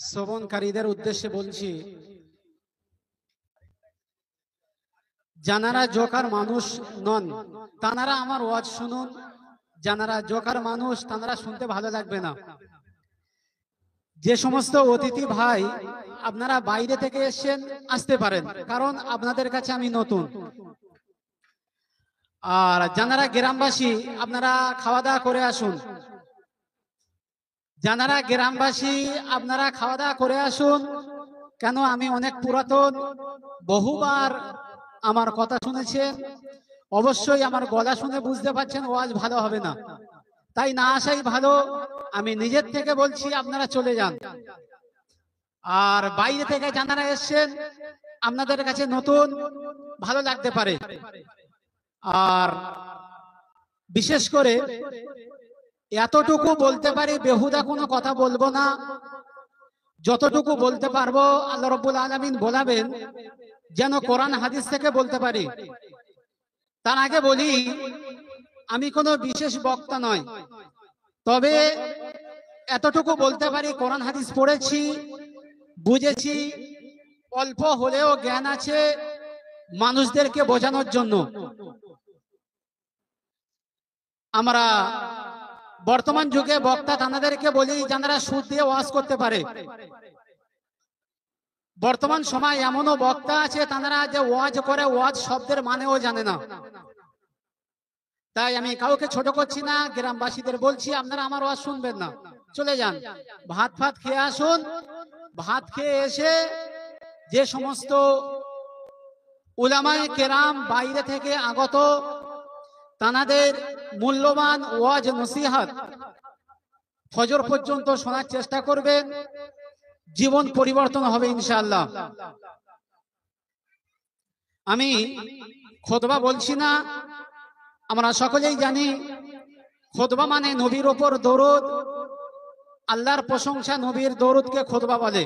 শ্রবণকারীদের উদ্দেশ্যে বলছি, যারা জোকার মানুষ নন তারা আমার ওয়াজ শুনুন, যারা জোকার মানুষ তারা শুনতে ভালো লাগবে না। যে সমস্ত অতিথি ভাই আপনারা বাইরে থেকে এসেছেন আসতে পারেন, কারণ আপনাদের কাছে আমি নতুন। আর যারা গ্রামবাসী আপনারা খাওয়া দাওয়া করে আসুন, যারা গ্রামবাসী আপনারা খাওয়া দাওয়া করে আসুন। কেন আমি অনেক পুরাতন, বহুবার আমার কথা শুনেছেন, অবশ্যই আমার গলা শুনে বুঝতে পারছেন ওয়াজ ভালো হবে না, তাই না আসাই ভালো। আমি নিজের থেকে বলছি আপনারা চলে যান। আর বাইরে থেকে যারা এসছেন আপনাদের কাছে নতুন, ভালো লাগতে পারে। আর বিশেষ করে এতটুকু বলতে পারি, বেহুদা কোনো কথা বলবো না। যতটুকু বলতে পারবো আল্লাহ রাব্বুল আলামিন বলাবেন, যেন কোরআন হাদিস থেকে বলতে পারি। তার আগে বলি, আমি কোনো বিশেষ বক্তা নয়, তবে এতটুকু বলতে পারি কোরআন হাদিস পড়েছি, বুঝেছি, অল্প হলেও জ্ঞান আছে মানুষদেরকে বোঝানোর জন্য। আমরা বর্তমান যুগে বক্তা তাদেরকে বলি যারা সুদ দিয়ে ওয়াজ করতে পারে। বর্তমান সময় এমনও বক্তা আছে তারা যে ওয়াজ করে, ওয়াজ শব্দের মানেও জানে না। তাই আমি কাউকে ছোট করছি না, গ্রামবাসীদের বলছি আপনারা আমার ওয়াজ শুনবেন না, চলে যান। ভাত ভাত খেয়ে আসুন, ভাত খেয়ে এসে যে সমস্ত উলামায়ে কেরাম বাইরে থেকে আগত তানাদের মূল্যবান ওয়াজ নসিহত ফজর পর্যন্ত শোনার চেষ্টা করবেন, জীবন পরিবর্তন হবে ইনশাআল্লাহ। আমি খুতবা বলছি না, আমরা সকলেই জানি খুতবা মানে নবীর ওপর দরুদ, আল্লাহর প্রশংসা, নবীর দরুদকে খুতবা বলে।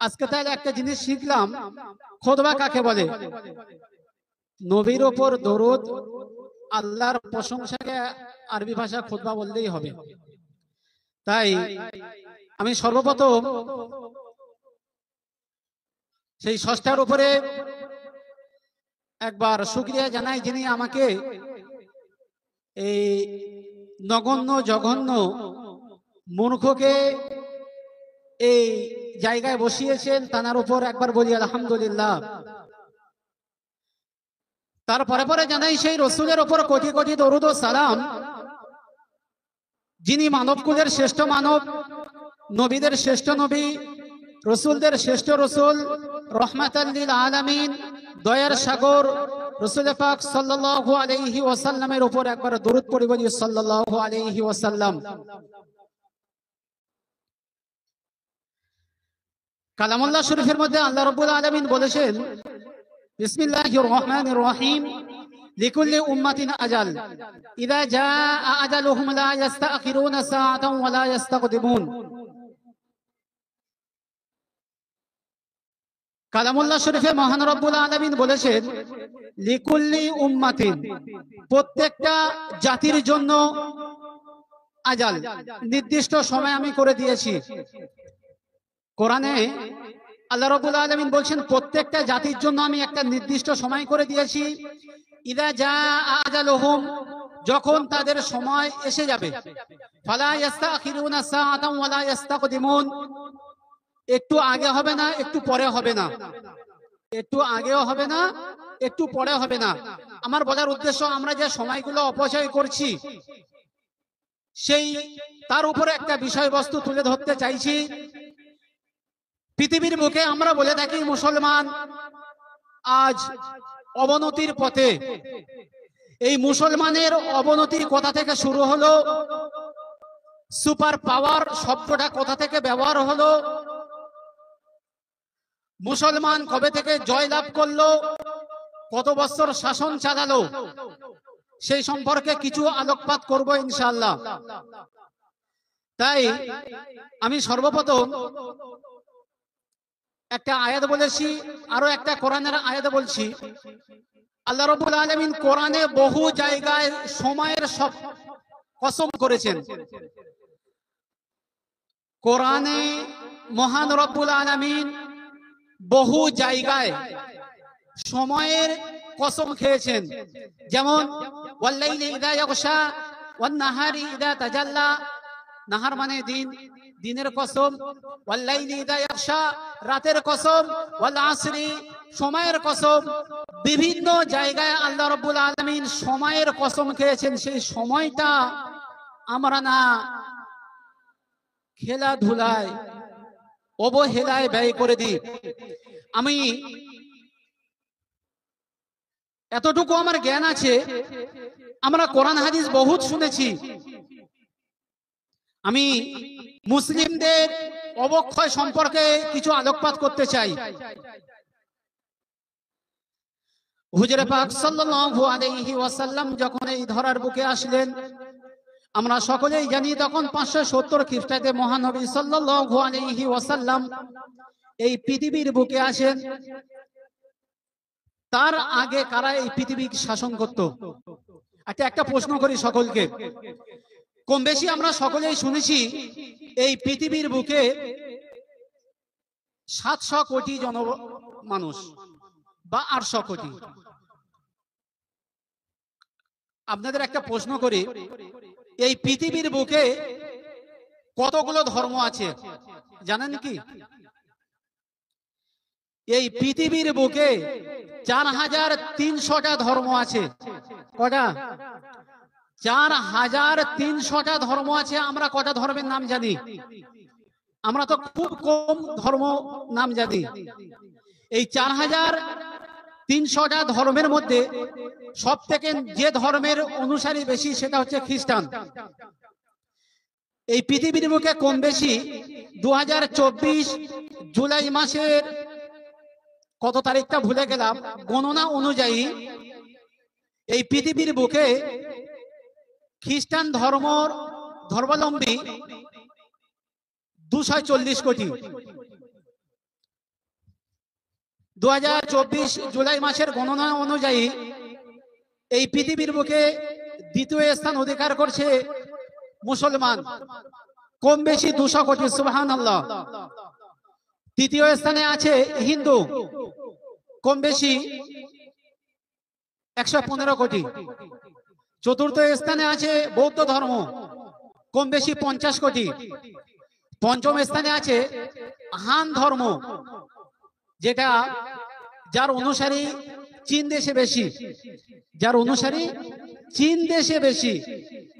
আজকে তাহলে একটা জিনিস শিখলাম, খুতবা কাকে বলে। নবীর ওপর দরুদ, আল্লাহর প্রশংসাকে আরবি ভাষা খুতবা বললেই হবে। তাই আমি সর্বপ্রথম সেই স্রষ্টার উপরে একবার শুকরিয়া জানাই, যিনি আমাকে এই নগণ্য জঘন্য মূর্খকে এই জায়গায় বসিয়েছেন, তার উপর একবার বলি আলহামদুলিল্লাহ। তারপরে পরে জানাই সেই রসুলের উপর কোটি কোটি দরুদ ও সালাম, যিনি মানবকুলের শ্রেষ্ঠ মানব, নবীদের শ্রেষ্ঠ নবী, রসুলদের শ্রেষ্ঠ রসুল, রহমাতাল লিল আলামিন, দয়ার সাগর রসুল পাক সাল্লাল্লাহু আলাইহি ওয়াসাল্লামের উপর একবার দরুদ পড়ি, বলি সাল্লাল্লাহু আলাইহি ওয়াসাল্লাম। কালামুল্লাহ শরীফের মধ্যে আল্লাহ রাব্বুল আলামিন বলেছেন, বিসমিল্লাহির রহমানির রহিম, লিকুল্লি উম্মাতিন আজাল, ইযা জাআ আজালুহুম লা ইস্তাখিরুনা সাআতান ওয়া লা ইস্তাকদিমুন। কালামুল্লাহ শরীফে মহান রব্বুল আলামিন বলেছেন, লিকুল্লি উম্মাতিন, প্রত্যেকটা জাতির জন্য আজাল, নির্দিষ্ট সময় আমি করে দিয়েছি। কোরআনে আল্লাহ রাব্বুল আলামিন বলছেন প্রত্যেকটা জাতির জন্য আমি একটা নির্দিষ্ট সময় করে দিয়েছি। ইযা জাআ আজালুহুম, যখন তাদের সময় এসে যাবে, ফালা ইস্তাখিরুনা সাআতান ওয়া লা ইস্তাকদিমুন, একটু আগে হবে না, একটু পরে হবে না, একটু আগেও হবে না, একটু পরে হবে না। আমার বলার উদ্দেশ্য, আমরা যে সময়গুলো অপচয় করছি সেই তার উপরে একটা বিষয়বস্তু তুলে ধরতে চাইছি। পৃথিবীর বুকে আমরা বলে থাকি মুসলমান আজ অবনতির পথে। এই মুসলমানের অবনতি কোথা থেকে শুরু হলো? সুপার পাওয়ার শব্দটা কোথা থেকে ব্যবহার হলো? মুসলমান কবে থেকে জয় লাভ করলো? কত বছর শাসন চালালো? সেই সম্পর্কে কিছু আলোকপাত করব ইনশাআল্লাহ। তাই আমি সর্বপ্রথম একটা আয়াত বলেছি, আরো একটা কোরআনের আয়াত বলছি। আল্লাহ রাব্বুল আলামিন কোরআনে বহু জায়গায় সময়ের সব কসম করেছেন। কোরআনে মহান রব্বুল আলামিন বহু জায়গায় সময়ের কসম খেয়েছেন, যেমন ওয়াল্লাইলি ইযা ইয়াগশা ওয়ান নাহারি ইযা তাজাল্লা, নাহার মানে দিন, দিনের কসম, ওয়াল্লাইলি ইযা ইয়াগশা রাতের কসম, ওয়াল আসরি সময়ের কসম। বিভিন্ন জায়গায় আল্লাহ রাব্বুল আলামিন সময়ের কসম খেয়েছেন। সেই সময়টা আমরা না খেলাধুলায় অবহেলায় ব্যয় করে দিই। আমি এতটুকু আমার জ্ঞান আছে, আমরা কোরআন হাদিস বহুত শুনেছি। আমি মুসলিমদের অবক্ষয় সম্পর্কে কিছু আলোকপাত করতে চাই। হুজুরে পাক সাল্লাল্লাহু আলাইহি ওয়াসাল্লাম যখন এই ধরার বুকে আসলেন, আমরা সকলেই জানি তখন 570 খ্রিস্টাব্দে মহানবী সাল্লাল্লাহু আলাইহি ওয়াসাল্লাম এই পৃথিবীর বুকে আসেন। তার আগে কারা এই পৃথিবী শাসন করত? একটা প্রশ্ন করি সকলকে। কম বেশি আমরা সকলেই শুনেছি এই পৃথিবীর বুকে 700 কোটি মানুষ বা 800 কোটি। আপনাদের একটা প্রশ্ন করি, এই পৃথিবীর বুকে কতগুলো ধর্ম আছে জানেন কি? এই পৃথিবীর বুকে 4300টা ধর্ম আছে। কটা? 4300টা ধর্ম আছে। আমরা কটা ধর্মের নাম জানি? আমরা তো খুব কম ধর্ম নাম জানি। এই 4300টা ধর্মের মধ্যে সব থেকে যে ধর্মের অনুসারী বেশি সেটা হচ্ছে খ্রিস্টান। এই পৃথিবীর বুকে কম বেশি 2024 জুলাই মাসের কত তারিখটা ভুলে গেলাম, গণনা অনুযায়ী এই পৃথিবীর বুকে খ্রিস্টান ধর্মাবলম্বী 240 কোটি। 2024 জুলাই মাসের গণনা অনুযায়ী এই পৃথিবীর বুকে দ্বিতীয় স্থান অধিকার করছে মুসলমান, কম বেশি 200 কোটি। সুবহানাল্লাহ। তৃতীয় স্থানে আছে হিন্দু, কম বেশি 115 কোটি। চতুর্থ স্থানে আছে বৌদ্ধ ধর্ম, কম বেশি 50 কোটি। পঞ্চম স্থানে আছে হান ধর্ম, যেটা যার অনুসারী চীন দেশে বেশি, যার অনুসারী চীন দেশে বেশি,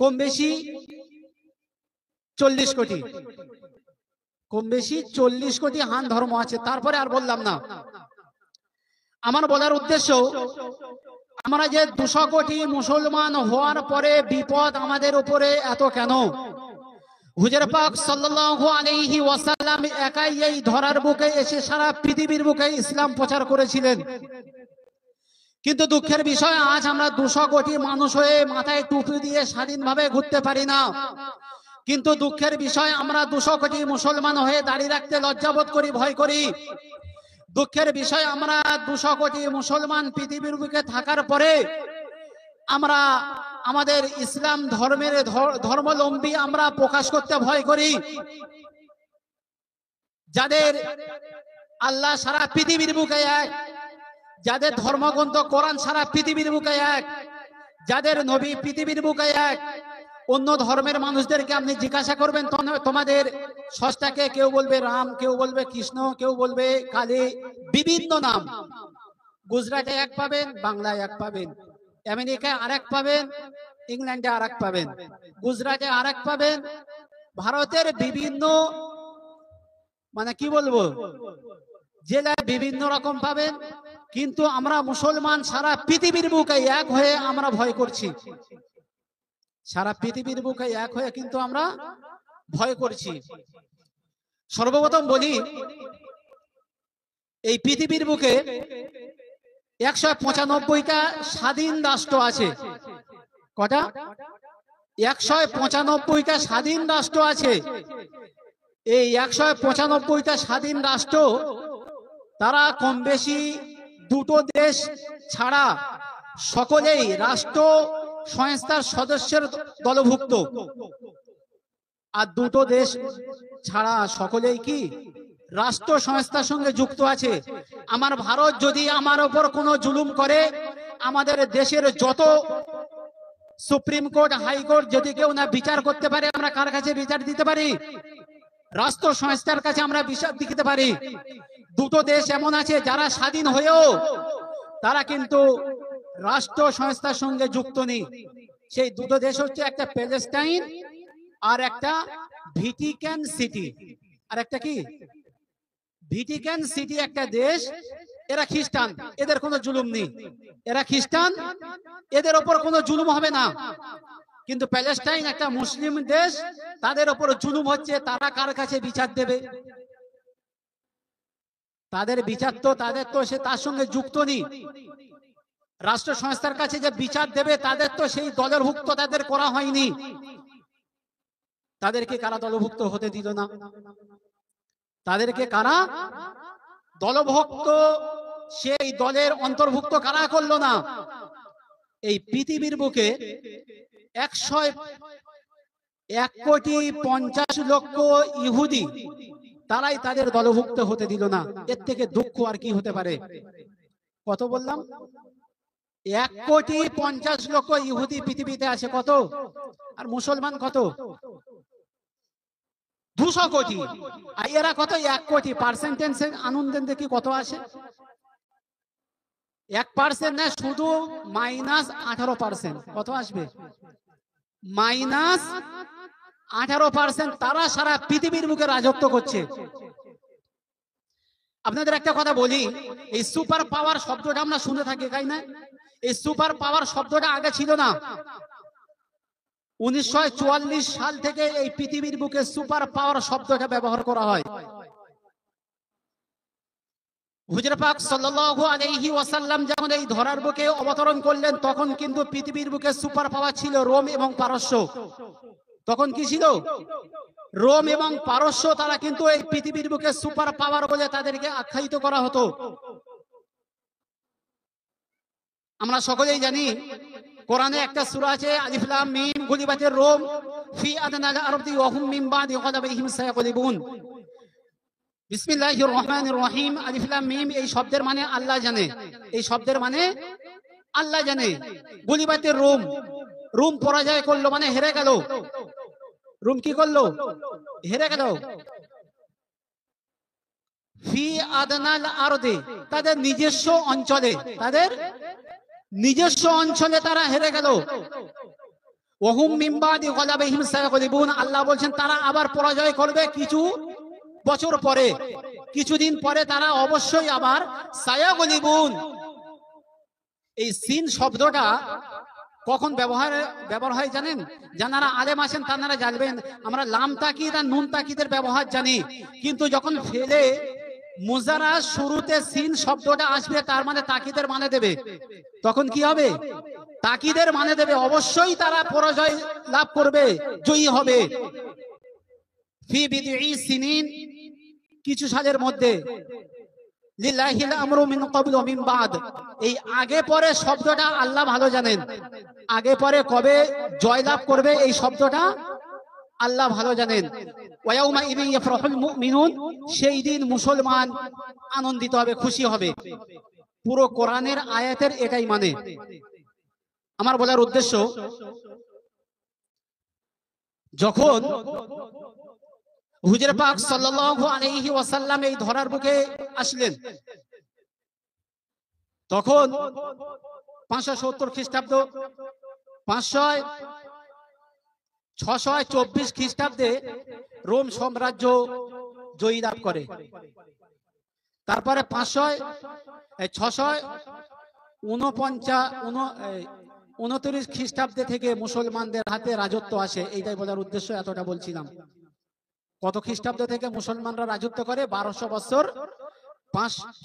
কম বেশি 40 কোটি। কম বেশি 40 কোটি হান ধর্ম আছে। তারপরে আর বললাম না। আমার বলার উদ্দেশ্য, আমরা যে 200 কোটি মুসলমান হওয়ার পরে বিপদ আমাদের উপরে এত কেন? হুজুর পাক সাল্লাল্লাহু আলাইহি ওয়াসাল্লাম একাই এই ধরার বুকে এসে সারা পৃথিবীর বুকে ইসলাম প্রচার করেছিলেন। কিন্তু দুঃখের বিষয়, আজ আমরা 200 কোটি মানুষ হয়ে মাথায় টুপি দিয়ে স্বাধীনভাবে ঘুরতে পারি না। কিন্তু দুঃখের বিষয়, আমরা 200 কোটি মুসলমান হয়ে দাঁড়িয়ে রাখতে লজ্জাবোধ করি, ভয় করি। দুঃখের বিষয়, আমরা 200 কোটি মুসলমান পৃথিবীর বুকে থাকার পরে আমরা আমাদের ইসলাম ধর্মের ধর্মাবলম্বী আমরা প্রকাশ করতে ভয় করি। যাদের আল্লাহ সারা পৃথিবীর বুকে এক, যাদের ধর্মগ্রন্থ কোরআন সারা পৃথিবীর বুকে এক, যাদের নবী পৃথিবীর বুকে এক, অন্য ধর্মের মানুষদেরকে আপনি জিজ্ঞাসা করবেন তোমাদের স্রষ্টাকে, কেউ বলবে রাম, কেউ বলবে কৃষ্ণ, কেউ বলবে কালী, বিভিন্ন নাম। গুজরাটে এক পাবেন, বাংলায় এক পাবেন, আমেরিকায় আরেক পাবেন, ইংল্যান্ডে আরেক পাবেন, গুজরাটে আরেক পাবেন, ভারতের বিভিন্ন মানে কি বলবো জেলায় বিভিন্ন রকম পাবেন। কিন্তু আমরা মুসলমান সারা পৃথিবীর বুকে এক হয়ে আমরা ভয় করছি। সারা পৃথিবীর বুকে এক হয়ে কিন্তু আমরা ভয় করছি। সর্বপ্রথম বলি, এই পৃথিবীর বুকে 195টা স্বাধীন রাষ্ট্র আছে। কটা? 195টা স্বাধীন রাষ্ট্র আছে। এই 195টা স্বাধীন রাষ্ট্র, তারা কম বেশি দুটো দেশ ছাড়া সকলেই রাষ্ট্র সংস্থার সদস্যের দলভুক্ত। আর দুটো দেশ ছাড়া সকলেই কি রাষ্ট্র সংস্থার সঙ্গে যুক্ত আছে। আমার ভারত যদি আমার ওপর কোনো জুলুম করে, আমাদের দেশের যত সুপ্রিম কোর্ট, হাইকোর্ট যদি কেউ না বিচার করতে পারে, আমরা কার কাছে বিচার দিতে পারি? রাষ্ট্র সংস্থার কাছে আমরা বিচার দিতে পারি। দুটো দেশ এমন আছে যারা স্বাধীন হয়েও তারা কিন্তু রাষ্ট্র সংস্থার সঙ্গে যুক্ত নেই। সেই দুটো দেশ হচ্ছে একটা প্যালেস্টাইন আর একটা ভ্যাটিকান সিটি। আর একটা কি? ভ্যাটিকান সিটি একটা দেশ, এরা খ্রিস্টান, এদের কোনো জুলুম নেই। এরা খ্রিস্টান, এদের ওপর কোনো জুলুম হবে না। কিন্তু প্যালেস্টাইন একটা মুসলিম দেশ, তাদের ওপর জুলুম হচ্ছে। তারা কার কাছে বিচার দেবে? তাদের বিচার তো সে তার সঙ্গে যুক্ত নেই। রাষ্ট্র সংস্থার কাছে যে বিচার দেবে, তাদের তো সেই দলভুক্ত তাদের করা হয়নি। তাদেরকে কারা দলভুক্ত হতে দিল না? তাদেরকে কারা দলভুক্ত, সেই দলের অন্তর্ভুক্ত কারা করলো না? এই পৃথিবীর বুকে 1,50,00,000 ইহুদি, তারাই তাদের দলভুক্ত হতে দিল না। এর থেকে দুঃখ আর কি হতে পারে? কত বললাম? 1,50,00,000 ইহুদি পৃথিবীতে আছে। কত? আর মুসলমান কত? 200 কোটি। আর এরা কত? 1 কোটি। পার্সেন্টেজে আনন্দ দেখি কত আসে? 1% না, শুধু -18%। কত আসবে? -18%। তারা সারা পৃথিবীর বুকে রাজত্ব করছে। আপনাদের একটা কথা বলি, এই সুপার পাওয়ার শব্দটা আমরা শুনে থাকি, তাই না? এই সুপার পাওয়ার শব্দটা আগে ছিল না। 1944 সাল থেকে এই পৃথিবীর বুকে সুপার পাওয়ার শব্দটা ব্যবহার করা হয়। হুজুর পাক সাল্লাল্লাহু আলাইহি ওয়াসাল্লাম যখন এই ধরার বুকে অবতরণ করলেন, তখন কিন্তু পৃথিবীর বুকে সুপার পাওয়ার ছিল রোম এবং পারস্য। তখন কি ছিল? রোম এবং পারস্য। তারা কিন্তু এই পৃথিবীর বুকে সুপার পাওয়ার বলে তাদেরকে আখ্যায়িত করা হতো। আমরা সকলেই জানি, কোরআনে একটা সূরা আছে, আলিফ লাম মিম, গুলিবাতির রোম ফি আদনাল আরদি ওয়া হুম মিন বাদি গলাবিহিম সায়াগলিবুন। বিসমিল্লাহির রহমানির রহিম। আলিফ লাম মিম এই শব্দের মানে আল্লাহ জানে। এই শব্দের মানে আল্লাহ জানে। গুলিবাতির রোম, রোম পরাজয় করলো মানে হেরে গেল। রোম কি করলো? হেরে গেল। ফি আদনাল আরদি, তাদের নিজস্ব অঞ্চলে, তাদের নিজস্ব অঞ্চলে তারা হেরে গেল। ওহুম মিন বাদি গলাবিহিম সায়াগলিবুন। আল্লাহ বলছেন তারা আবার পরাজয় করবে কিছু বছর পরে, কিছুদিন পরে তারা অবশ্যই আবার সায়াগলিবুন। এই সিন শব্দটা কখন ব্যবহার হয় জানেন? যারা আলেম আছেন তারা জানবেন। আমরা লাম তাকিদ আর নুন তাকিদের ব্যবহার জানি, কিন্তু যখন ফেলে মুজারা শুরুতে সিন শব্দটা আসবে, তার মানে তাকিদের মানে দেবে। তখন কি হবে? তাকিদের মানে দেবে। অবশ্যই তারা পরাজয় লাভ করবে, জয়ী হবে। ফি বিদঈ সিনিন, কিছু সালের মধ্যে। লিল্লাহিল আমরু মিন ক্বাবলু ওয়া মিন বাদ, এই আগে পরে শব্দটা আল্লাহ ভালো জানেন। আগে পরে কবে জয়লাভ করবে এই শব্দটা আল্লাহ ভালো জানেন। ওয়া ইয়াউমা ইযিন ইয়াফরাহুল মুমিনুন, সেই দিন মুসলমান আনন্দিত হবে, খুশি হবে। পুরো কোরআনের আয়াতের এটাই মানে। আমার বলার উদ্দেশ্য, যখন হুজুর পাক সাল্লাল্লাহু আলাইহি ওয়াসাল্লাম এই ধরার বুকে আসলেন, তখন 570 খ্রিস্টাব্দ, 624 খ্রিস্টাব্দে রোম সাম্রাজ্য জয়ী লাভ করে। তারপরে 629 খ্রিস্টাব্দে থেকে মুসলমানদের হাতে রাজত্ব আসে। এইটাই বলার উদ্দেশ্য, এতটা বলছিলাম। কত খ্রিস্টাব্দ থেকে মুসলমানরা রাজত্ব করে? 1200 বছর।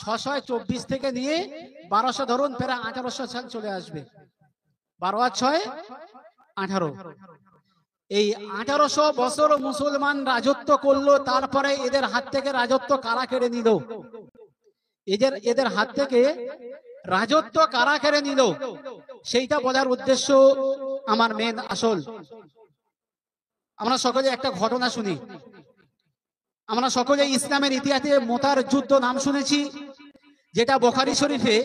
624 থেকে নিয়ে 1200 ধরুন, প্রায় 1800 সাল চলে আসবে। 12 আর 6 18। এই 1800 বছর মুসলমান রাজত্ব করলো। তারপরে এদের হাত থেকে রাজত্ব কারা কেড়ে নিল? এদের হাত থেকে রাজত্ব কারা কেড়ে নিল, সেইটা বলার উদ্দেশ্য আমার মেন আসল। আমরা সকলে একটা ঘটনা শুনি। আমরা সকলে ইসলামের ইতিহাসে মোতার যুদ্ধ নাম শুনেছি, যেটা বুখারী শরীফে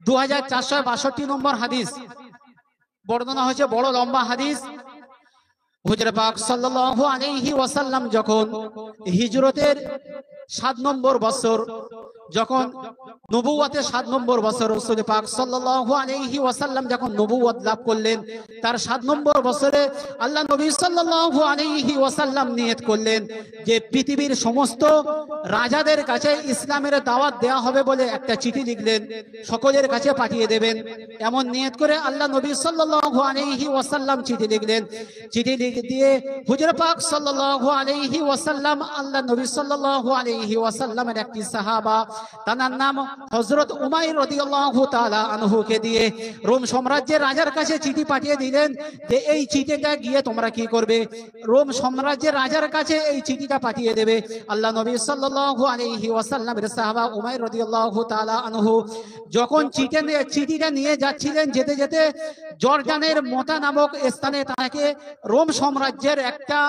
2462 নম্বর হাদিস বর্ণনা হয়েছে, বড় লম্বা হাদিস। হুজুর পাক সাল্লাল্লাহু আলাইহি ওয়াসাল্লাম যখন হিজরতের 7 নম্বর বছর, যখন নবুয়তের 7 নম্বর বছর, রাসূল পাক সাল্লাল্লাহু আলাইহি ওয়াসাল্লাম যখন নবুয়ত লাভ করলেন, তার 7 নম্বর বছরে আল্লাহ নবী সাল্লাল্লাহু আলাইহি ওয়াসাল্লাম নিয়ত করলেন যে পৃথিবীর সমস্ত রাজাদের কাছে ইসলামের দাওয়াত দেওয়া হবে বলে একটা চিঠি লিখলেন, সকলের কাছে পাঠিয়ে দেবেন। এমন নিয়ত করে আল্লাহ নবী সাল্লাল্লাহু আলাইহি ওয়াসাল্লাম চিঠি লিখলেন। চিঠি লিখে দিয়ে হুজুর পাক সাল্লাল্লাহু আলাইহি ওয়াসাল্লাম আল্লাহ নবী সাল্লাল্লাহু আলাইহি ওয়াসাল্লামের একটি সাহাবা, তার নাম হযরত উমাইর রাদিয়াল্লাহু তাআলা আনহুকে দিয়ে রোম সাম্রাজ্যের রাজার কাছে চিঠি পাঠিয়ে দিলেন যে এই চিঠিটা গিয়ে তোমরা কি করবে, রোম সাম্রাজ্যের রাজার কাছে এই চিঠিটা পাঠিয়ে দেবে। আল্লাহ নবী সাল্লাল্লাহু আলাইহি ওয়াসাল্লামের সাহাবা উমাইর রাদিয়াল্লাহু তাআলা আনহু যখন চিঠিটা নিয়ে যাচ্ছিলেন, যেতে যেতে জর্দানের মোতা নামক স্থানে তাকে রোম সাম্রাজ্যের একটা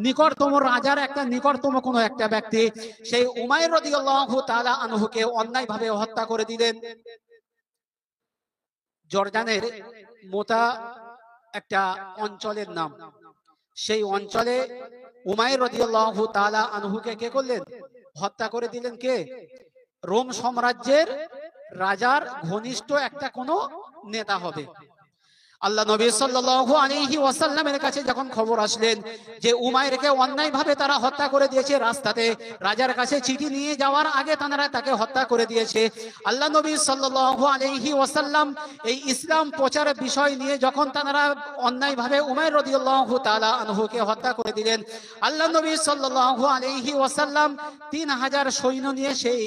নিকটতম রাজার একটা নিকটতম কোন একটা ব্যক্তি সেই উমাইর রাদিয়াল্লাহু তাআলা আনহুকে অন্যায়ভাবে হত্যা করে দিলেন। জর্দানের মোতা একটা অঞ্চলের নাম, সেই অঞ্চলে উমাইর রাদিয়াল্লাহু তাআলা আনহুকে কে করলেন, হত্যা করে দিলেন। কে? রোম সাম্রাজ্যের রাজার ঘনিষ্ঠ একটা কোন নেতা হবে। আল্লাহ নবী সাল্লাল্লাহু আলাইহি ওয়াসাল্লামের কাছে যখন খবর আসলেন যে উমাইরকে অন্যায়ভাবে তারা হত্যা করে দিয়েছে, রাস্তাতে রাজার কাছে চিঠি নিয়ে যাওয়ার আগে তারা তাকে হত্যা করে দিয়েছে, আল্লাহ নবী সাল্লাল্লাহু আলাইহি ওয়াসাল্লাম এই ইসলাম প্রচারের বিষয় নিয়ে যখন তারা অন্যায়ভাবে উমাইর রাদিয়াল্লাহু তাআলা আনহুকে হত্যা করে দিলেন, আল্লাহ নবী সাল্লাল্লাহু আলাইহি ওয়াসাল্লাম 3000 সৈন্য নিয়ে সেই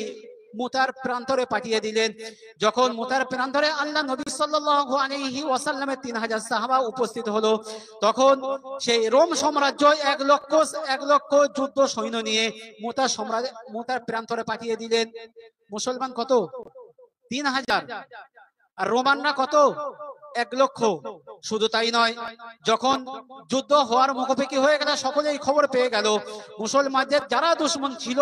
মুতার প্রান্তরে পাঠিয়ে দিলেন। যখন মুতার প্রান্তরে আল্লাহ নবী সাল্লাল্লাহু আলাইহি ওয়াসাল্লামের 3000 সাহাবা উপস্থিত হলো, তখন সেই রোম সাম্রাজ্য 1 লক্ষ যুদ্ধ সৈন্য নিয়ে মুতার প্রান্তরে পাঠিয়ে দিলেন। মুসলমান কত? 3000। আর রোমানরা কত? 1 লক্ষ। শুধু তাই নয়, যখন যুদ্ধ হওয়ার মুখোমুখি হয়ে গেল, সকলেই খবর পেয়ে গেল মুসলমানদের যারা দুশমন ছিল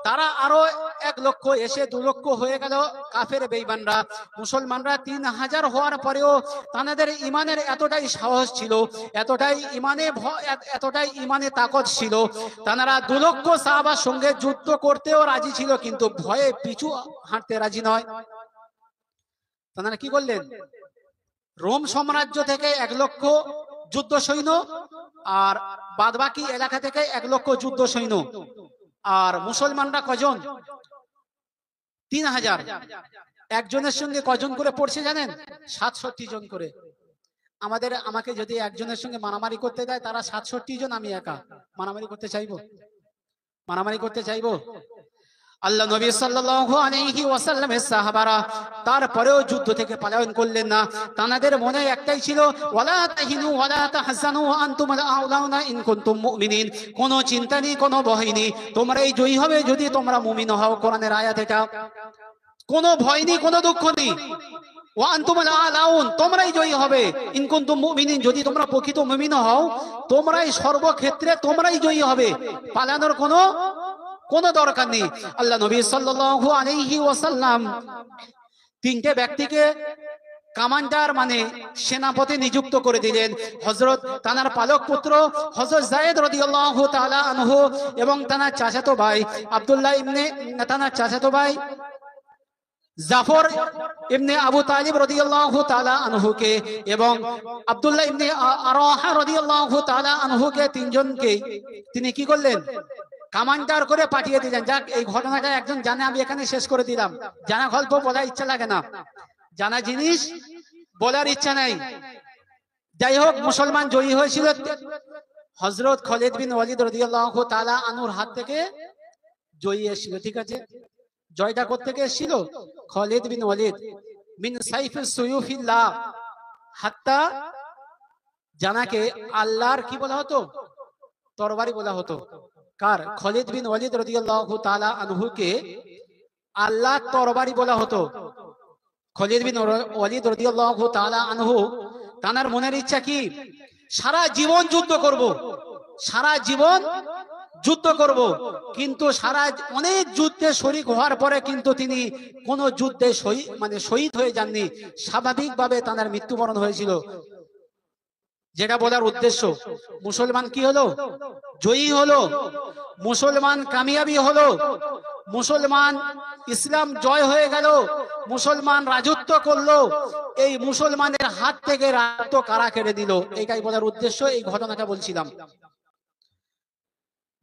তারা আরো 1 লক্ষ এসে 2 লক্ষ হয়ে গেল কাফের বেঈমানরা। মুসলমানরা 3000 হওয়ার পরেও তাদের ইমানের এতটাই সাহস ছিল, এতটাই ইমানে তাকত ছিল, তারা 2 লক্ষ সাহাবার সঙ্গে যুদ্ধ করতেও রাজি ছিল, কিন্তু ভয়ে পিছু হাঁটতে রাজি নয়। তারা কি করলেন, রোম সাম্রাজ্য থেকে 1 লক্ষ যুদ্ধ সৈন্য আর বাদবাকি এলাকা থেকে 1 লক্ষ যুদ্ধ সৈন্য, আর মুসলমানরা কজন? 3000। একজনের সঙ্গে কজন করে পড়ছে জানেন? 67 জন করে। আমাকে যদি একজনের সঙ্গে মারামারি করতে দেয়, তারা 67 জন, আমি একা মারামারি করতে চাইবো? আল্লাহ নবী সাল্লাল্লাহু আলাইহি ওয়াসাল্লামের সাহাবারা তারপরেও যুদ্ধ থেকে পলায়ন করলেন না। তাদের মনে একটাই ছিল, ওয়ালা তাহিনু ওয়ালা তাহজানু ওয়া আনতুমুল আউলাউনা ইন কুনতুম মুমিনিন। কোনো চিন্তা নেই, কোনো ভয় নেই, তোমরাই জয়ী হবে যদি তোমরা মুমিন হও। কোরআনের আয়াত এটা। কোনো ভয় নেই, কোনো দুঃখ নেই। ওয়া আনতুমুল আলাউন, তোমরাই জয়ী হবে। ইন কুনতুম মুমিনিন, যদি তোমরা প্রকৃত মুমিন হও, তোমরাই সর্বক্ষেত্রে তোমরাই জয়ী হবে। পালানোর কোনো দরকার নেই। আল্লাহ নবী সাল্লাল্লাহু আলাইহি ওয়াসাল্লাম 3টে ব্যক্তিকে কমান্ডার মানে সেনাপতি নিযুক্ত করে দিলেন। হযরত তানার পালক পুত্র হযরত যায়েদ রাদিয়াল্লাহু তাআলা আনহু এবং তানার চাচাতো ভাই আব্দুল্লাহ ইবনে তানার চাচাতো ভাই জাফর ইবনে আবু তালিব রাদিয়াল্লাহু তাআলা আনহুকে এবং আব্দুল্লাহ ইবনে আরাহা রাদিয়াল্লাহু তাআলা আনহুকে, 3 জনকে তিনি কি করলেন, কমান্ডার করে পাঠিয়ে দিলেন। যাক, এই ঘটনাটা একজন জানে, আমি এখানে শেষ করে দিলাম। জানা গল্প বলার ইচ্ছা লাগে না, জানা জিনিস বলার ইচ্ছা নাই। যাই হোক, মুসলমান জয়ী হয়েছিল। হযরত খালিদ বিন ওয়ালিদ রাদিয়াল্লাহু তাআলা আনহুর হাত থেকে জয়ী এসেছিল। ঠিক আছে, জয়টা কোথা থেকে এসেছিল? খালিদ বিন ওয়ালিদ মিন সাইফিস সুয়ুফিল্লাহ। হাত্তা জানাকে আল্লাহর কি বলা হতো? তরবারি বলা হতো। কার? খালিদ বিন ওয়ালিদ রাদিয়াল্লাহু তাআলা আনহুকে আল্লাহর তরবারি বলা হতো। খালিদ বিন ওয়ালিদ রাদিয়াল্লাহু তাআলা আনহু তার মনের ইচ্ছা কি? সারা জীবন যুদ্ধ করব, সারা জীবন যুদ্ধ করব, কিন্তু সারা অনেক যুদ্ধে শরিক হওয়ার পরে কিন্তু তিনি কোন যুদ্ধে শহীদ হয়ে যাননি, স্বাভাবিকভাবে তার মৃত্যুবরণ হয়েছিল। যেটা বলার উদ্দেশ্য, মুসলমান কি হলো? জয়ী হলো, মুসলমান কামিয়াবি হলো, মুসলমান ইসলাম জয় হয়ে গেল, মুসলমান রাজত্ব করলো। এই মুসলমানের হাত থেকে রাজত্ব কারা কেড়ে দিল, এটাই বলার উদ্দেশ্য। এই ঘটনাটা বলছিলাম।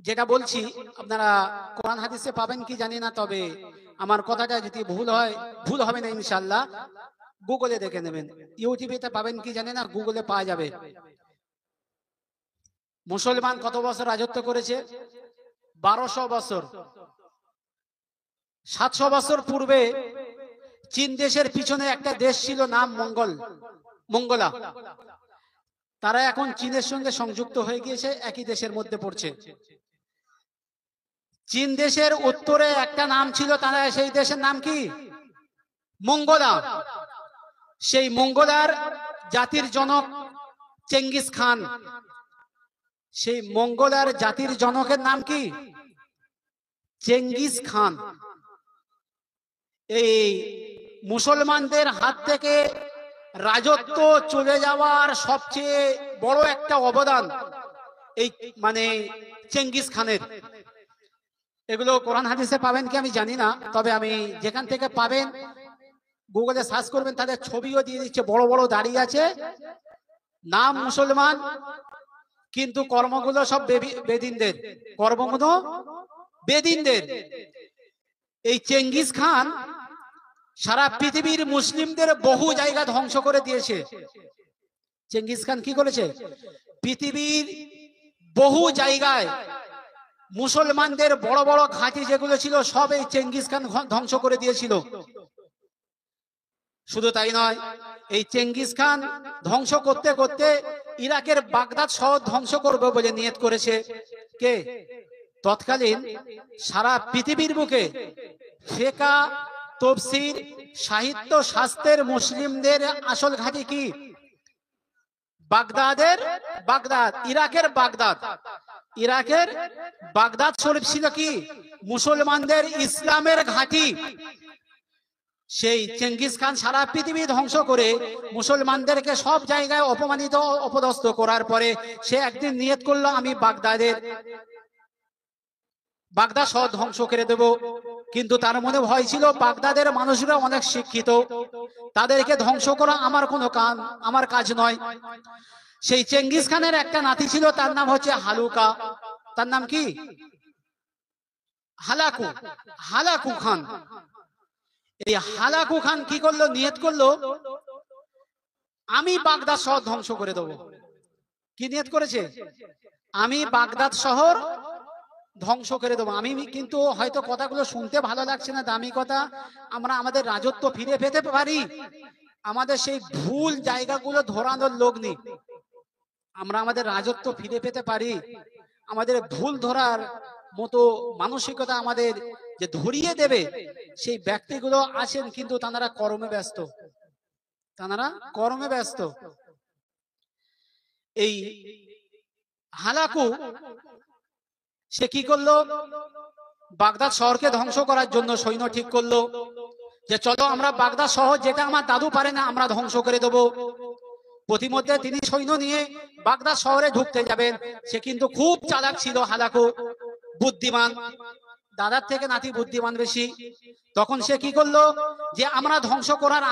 যেটা বলছি আপনারা কোরআন হাদিসে পাবেন কি জানি না, তবে আমার কথাটা যদি ভুল হয়, ভুল হবে না ইনশাআল্লাহ, গুগলে দেখে নেবেন। ইউটিউবে পাবেন কি জানি না, গুগলে পাওয়া যাবে। মুসলমান কত বছর রাজত্ব করেছে? 1200 বছর। 700 বছর পূর্বে চীন দেশের পিছনে একটা দেশ ছিল, নাম মঙ্গোলা। তারা এখন চীনের সঙ্গে সংযুক্ত হয়ে গিয়েছে, একই দেশের মধ্যে পড়ছে। চীন দেশের উত্তরে একটা নাম ছিল, তারা সেই দেশের নাম কি? মঙ্গোলা। সেই মঙ্গোলার জাতির জনক চেঙ্গিস খান। সেই মঙ্গোলার জাতির জনকের নাম কি? Genghis Khan. এই মুসলমানদের হাত থেকে রাজত্ব চলে যাওয়ার সবচেয়ে বড় একটা অবদান এই চেঙ্গিস খানের। এগুলো কোরআন হাদিসে পাবেন কি আমি জানি না, তবে আমি যেখান থেকে পাবেন গুগলে সার্চ করবেন, তাদের ছবিও দিয়ে দিচ্ছে, বড় বড় দাড়ি আছে, নাম মুসলমান, কিন্তু কর্মগুলো সব বেদিনদের, কর্মগুলো বেদিনদের। এই চেঙ্গিস খান সারা পৃথিবীর মুসলিমদের বহু জায়গা ধ্বংস করে দিয়েছে। চেঙ্গিস খান কি করেছে? পৃথিবীর বহু জায়গায় মুসলমানদের বড় বড় ঘাঁটি যেগুলো ছিল সব এই চেঙ্গিস খান ধ্বংস করে দিয়েছিল। শুধু তাই নয়, এই চেঙ্গিস খান ধ্বংস করতে করতে ইরাকের বাগদাদ শহর ধ্বংস করবে বলে নিয়ত করেছে। কে? তৎকালীন সারা পৃথিবীর বুকে ফিকহ, তাফসীর, সাহিত্য শাস্ত্রের মুসলিমদের আসল ঘাঁটি কি? বাগদাদ, ইরাকের বাগদাদ। ইরাকের বাগদাদ শরীফ ছিল কি? মুসলমানদের ইসলামের ঘাঁটি। সেই চেঙ্গিস খান সারা পৃথিবী ধ্বংস করে মুসলমানদেরকে সব জায়গায় অপমানিত অপদস্থ করার পরে সে একদিন নিয়ত করলো, আমি বাগদাদ শহর ধ্বংস করে দেব। কিন্তু তার মনে ভয় ছিল, বাগদাদের মানুষরা অনেক শিক্ষিত, তাদেরকে ধ্বংস করা আমার কাজ নয়। সেই চেঙ্গিস খানের একটা নাতি ছিল, তার নাম হচ্ছে হালুকা। তার নাম কি? Hulagu Khan. এই হালাকু খান কি করলো? নিয়ত করলো, আমি বাগদাদ শহর ধ্বংস করে দেব। কি নিয়ত করেছে? আমি বাগদাদ শহর ধ্বংস করে দেবো। আমি কিন্তু হয়তো কথাগুলো শুনতে ভালো লাগছে না, দামি কথা, আমরা আমাদের রাজত্ব ফিরে পেতে পারি, আমাদের সেই ভুল জায়গাগুলো ধরানোর লোক নেই। আমরা আমাদের রাজত্ব ফিরে পেতে পারি, আমাদের ভুল ধরার মতো মানসিকতা আমাদের যে ধরিয়ে দেবে সেই ব্যক্তিগুলো আছেন, কিন্তু তারা কর্মে ব্যস্ত। এই হালাকু সে কি করলো? বাগদাদ শহরকে ধ্বংস করার জন্য সৈন্য ঠিক করলো যে চলো আমরা বাগদাদ শহর, যেটা আমার দাদু পারে না, আমরা ধ্বংস করে দেবো। প্রতিমধ্যে তিনি সৈন্য নিয়ে বাগদাদ শহরে ঢুকতে যাবেন। সে কিন্তু খুব চালাক ছিল হালাকু, বুদ্ধিমান, দাদার থেকে নাতি বুদ্ধিমান বেশি। তখন সে কি করলো, যে আমরা ধ্বংস করার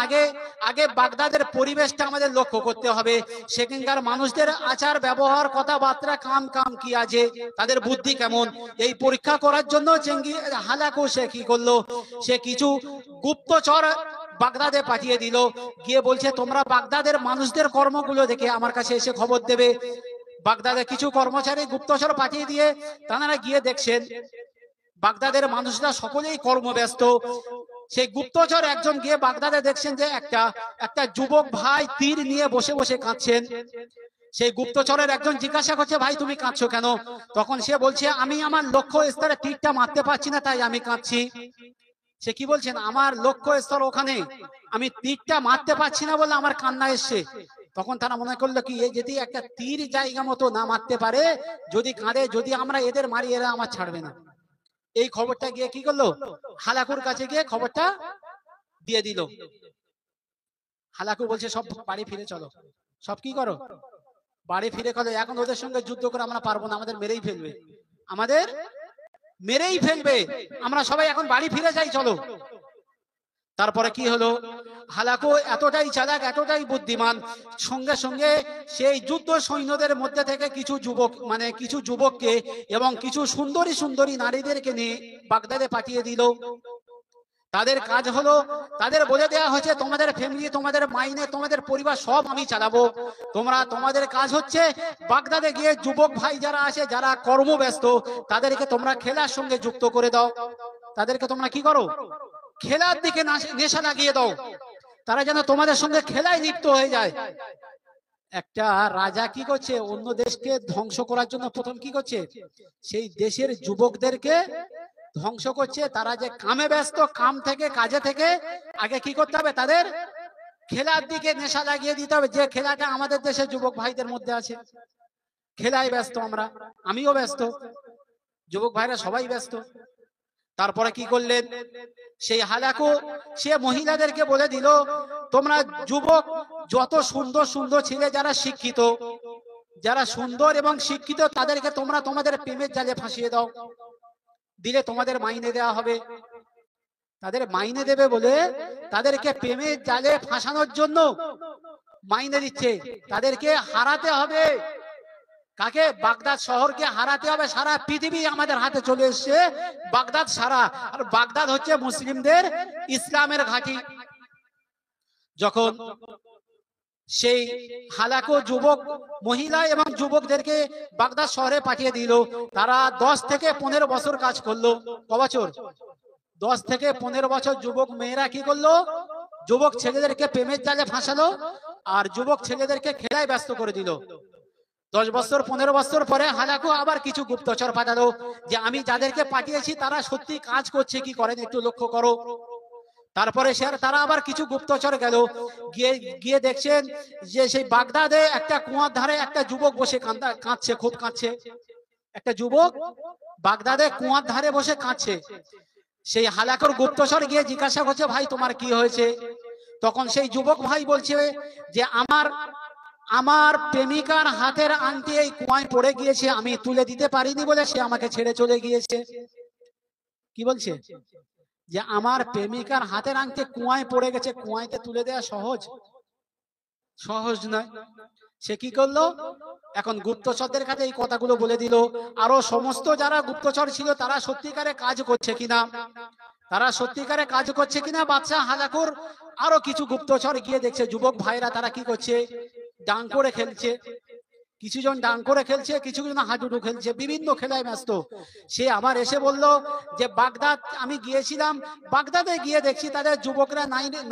আগে বাগদাদের পরিবেশটা আমাদের লক্ষ্য করতে হবে, সেখানকার মানুষদের আচার ব্যবহার, কথাবার্তা, কাম কি আছে, তাদের বুদ্ধি কেমন, এই পরীক্ষা করার জন্য হালাকু সে কি করলো, সে কিছু গুপ্তচর বাগদাদে পাঠিয়ে দিল। গিয়ে বলছে, তোমরা বাগদাদের মানুষদের কর্মগুলো দেখে আমার কাছে এসে খবর দেবে। বাগদাদে কিছু কর্মচারী গুপ্তচর পাঠিয়ে দিয়ে তারা গিয়ে দেখছেন বাগদাদের মানুষরা সকলেই কর্মব্যস্ত। সেই গুপ্তচর একজন গিয়ে বাগদাদে দেখছেন যে একটা যুবক ভাই তীর নিয়ে বসে বসে কাঁদছেন। সেই গুপ্তচরের একজন জিজ্ঞাসা করছে, ভাই তুমি কাঁদছো কেন? তখন সে বলছে, আমি আমার লক্ষ্য স্তরে তীরটা মারতে পারছি না, তাই আমি কাঁদছি। সে কি বলছেন? আমার লক্ষ্য স্তর ওখানে, আমি তীরটা মারতে পারছি না বলে আমার কান্না এসছে। তখন তারা মনে করলো কি, এ যদি একটা তীর জায়গা মতো না মারতে পারে, যদি কাঁদে, যদি আমরা এদের মারি, এরা আমার ছাড়বে না। এই খবরটা গিয়ে কি করলো, হালাকুর কাছে গিয়ে খবরটা দিয়ে দিল। হালাকু বলছে সব বাড়ি ফিরে চলো, সব কি করো, বাড়ি ফিরে চলো, এখন ওদের সঙ্গে যুদ্ধ করে আমরা পারবো না, আমাদের মেরেই ফেলবে, আমাদের মেরেই ফেলবে, আমরা সবাই এখন বাড়ি ফিরে যাই, চলো। তারপরে কি হলো, হালাকু এতটাই চালাক, এতটাই বুদ্ধিমান, সঙ্গে সঙ্গে সেই যুদ্ধ সৈন্যদের মধ্যে থেকে কিছু যুবক, মানে কিছু যুবককে এবং কিছু সুন্দরী সুন্দরী নারীদেরকে নিয়ে বাগদাদে পাঠিয়ে দিল। তাদের কাজ হলো, তাদের বলে দেওয়া হয়েছে তোমাদের ফ্যামিলি, তোমাদের মাইনে, তোমাদের পরিবার সব আমি চালাবো, তোমাদের কাজ হচ্ছে বাগদাদে গিয়ে যুবক ভাই যারা আছে, যারা কর্মব্যস্ত, তাদেরকে তোমরা খেলার সঙ্গে যুক্ত করে দাও, তাদেরকে তোমরা কি করো, খেলার দিকে নেশা লাগিয়ে দাও, তারা যেন তোমাদের সঙ্গে খেলায় লিপ্ত হয়ে যায়। একটা রাজা কি করছে, অন্য দেশকে ধ্বংস করার জন্য প্রথম কি করছে, সেই দেশের যুবকদেরকে ধ্বংস করছে। তারা যে কামে ব্যস্ত, কাম থেকে, কাজে থেকে আগে কি করতে হবে, তাদের খেলার দিকে নেশা লাগিয়ে দিতে হবে, যে খেলাটা আমাদের দেশের যুবক ভাইদের মধ্যে আছে। খেলায় ব্যস্ত আমরা, আমিও ব্যস্ত, যুবক ভাইরা সবাই ব্যস্ত। তারপরে কি করলেন, সেই হালাকু সে মহিলাদেরকে বলে দিল, তোমরা যুবক যত সুন্দর সুন্দর ছেলে, যারা শিক্ষিত, যারা সুন্দর এবং শিক্ষিত, তাদেরকে তোমরা তোমাদের প্রেমের জালে ফাঁসিয়ে দাও, দিলে তোমাদের মাইনে দেওয়া হবে। তাদের মাইনে দেবে বলে তাদেরকে প্রেমের জালে ফাঁসানোর জন্য মাইনে দিচ্ছে। তাদেরকে হারাতে হবে, কাকে, বাগদাদ শহরকে হারাতে হবে। সারা পৃথিবী আমাদের হাতে চলে এসছে, বাগদাদ সারা, আর বাগদাদ হচ্ছে মুসলিমদের ইসলামের ঘাঁটি। যখন সেই হালাকু যুবক মহিলা এবং যুবকদেরকে বাগদাদ শহরে পাঠিয়ে দিল, তারা 10 থেকে 15 বছর কাজ করলো। ক বছর? 10 থেকে 15 বছর যুবক মেয়েরা কি করলো, যুবক ছেলেদেরকে প্রেমের জালে ফাঁসালো আর যুবক ছেলেদেরকে খেলায় ব্যস্ত করে দিল। 10 বছর 15 বছর পরে হালাকু আবার কিছু গুপ্তচর পাঠালো, যে আমি যাদেরকে পাঠিয়েছি তারা সত্যি কাজ করছে কি করেন একটু লক্ষ্য করো। তারপরে তারা আবার কিছু গুপ্তচর গেল, গিয়ে দেখছেন যে সেই বাগদাদে একটা কুয়ার ধারে একটা যুবক বসে কাঁদছে, খুব কাঁদছে। একটা যুবক বাগদাদে কুয়ার ধারে বসে কাঁদছে। সেই হালাকুর গুপ্তচর গিয়ে জিজ্ঞাসা করছে, ভাই তোমার কি হয়েছে? তখন সেই যুবক ভাই বলছে যে আমার প্রেমিকার হাতের আংটি এই কুয়ায় পড়ে গিয়েছে, আমি তুলে দিতে পারিনি বলে সে আমাকে ছেড়ে চলে গিয়েছে। কি বলছে? যে আমার প্রেমিকার হাতের আংটি কুয়ায় পড়ে গেছে, কুয়াইতে তুলে দেওয়া সহজ? সহজ নয়। সে কি করলো, এখন গুপ্তচরদের কাছে এই কথাগুলো বলে দিল। আরো সমস্ত যারা গুপ্তচর ছিল তারা সত্যিকারে কাজ করছে কিনা, বাদশা হালাকুর আরো কিছু গুপ্তচর গিয়ে দেখছে যুবক ভাইরা তারা কি করছে, ডাং করে খেলছে। কিছুজন ডাং করে খেলছে, কিছুজন হাডুডু খেলছে, বিভিন্ন খেলায় ব্যস্ত। সে আবার এসে বলল যে বাগদাদ আমি গিয়েছিলাম, বাগদাদে গিয়ে দেখছি তাদের যুবকরা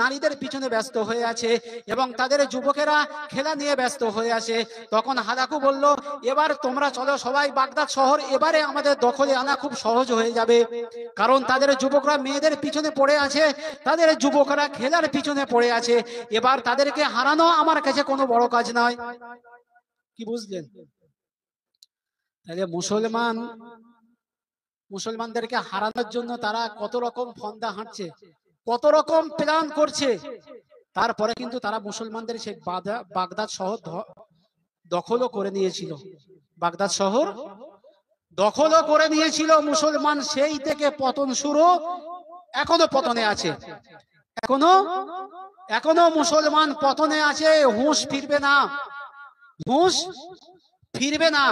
নারীদের পিছনে ব্যস্ত হয়ে আছে এবং তাদের যুবকেরা খেলা নিয়ে ব্যস্ত হয়ে আছে। তখন হালাকু বলল, এবার তোমরা চলো সবাই বাগদাদ শহর এবারে আমাদের দখলে আনা খুব সহজ হয়ে যাবে, কারণ তাদের যুবকরা মেয়েদের পিছনে পড়ে আছে, তাদের যুবকরা খেলার পিছনে পড়ে আছে, এবার তাদেরকে হারানো আমার কাছে কোনো বড় কাজ নয়। কি বুঝলেন? তাহলে মুসলমানদেরকে হারানোর জন্য তারা কত রকম ফন্দা হাঁটছে, কত রকম প্ল্যান করছে। তারপরে কিন্তু তারা মুসলমানদের সেই বাগদাদ শহর দখলও করে নিয়েছিল। বাগদাদ শহর দখলও করে নিয়েছিল মুসলমান। সেই থেকে পতন শুরু, এখনো পতনে আছে, এখনো মুসলমান পতনে আছে। হুঁশ ফিরবে না, হুঁশ ফিরবে না।